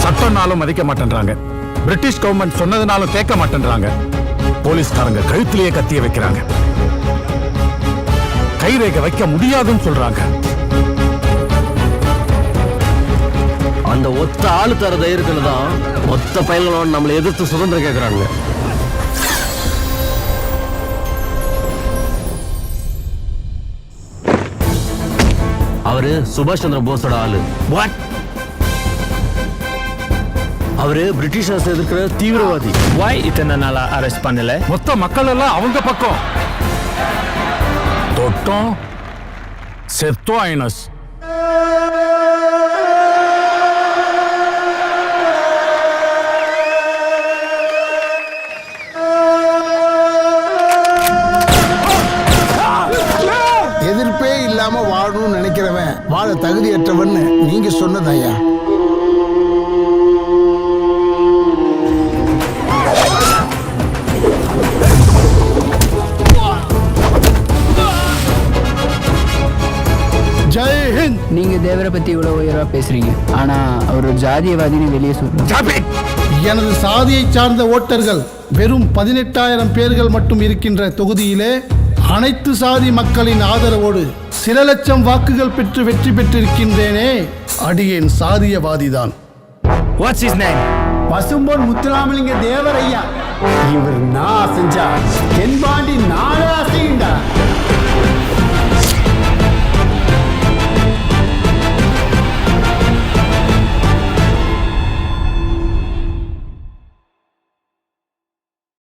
சட்டம்னாலும் மதிக்க மாட்டேன்றாங்க. British government சொன்னதுனாலும் கேட்க மாட்டேன்றாங்க. போலீஸ்காரங்க கழுத்திலேயே கத்திய வைக்கிறாங்க. கைரேகை வைக்க முடியாதுன்னு சொல்றாங்க. அந்த ஒத்த ஆளு தர தைரியத்துல தான் மொத்த பயல்களோட நம்மளை எதிர்த்து சுதந்திரம் கேட்கறாங்க. அவரு சுபாஷ் சந்திர போஸோட ஆளு. அவரு பிரிட்டிஷர்ஸ் எதிர்க்கிற தீவிரவாதி. Why இத்தனை நாளா அரெஸ்ட் பண்ணல? மொத்த மக்கள் எல்லாம் அவங்க பக்கம். தொட்டோம் செத்தோ ஐனஸ். எதிர்ப்பே இல்லாம வாழணும்னு நினைக்கிறவன் வாழ தகுதியற்றவன்னு நீங்க சொன்னதையா? ஜெய் ஹிந்த். நீங்க தேவரை பத்தி இவ்வளவு உயர்வா பேசுறீங்க, ஆனா அவர் ஒரு ஜாதியவாதின்னு வெளியே சொல்றாங்க. எனது சாதியை சார்ந்த ஓட்டர்கள் வெறும் 18,000 பேர்கள் மட்டும் இருக்கின்ற தொகுதியிலே அனைத்து சாதி மக்களின் ஆதரவோடு சில லட்சம் வாக்குகள் பெற்று வெற்றி பெற்றிருக்கின்றேனே, அடியேன் சாதியவாதிதான். What's his name? Pasumpon Muthuramalinga Thevar ஐயா. இவர் நான் செஞ்சா தென்பாண்டி நான்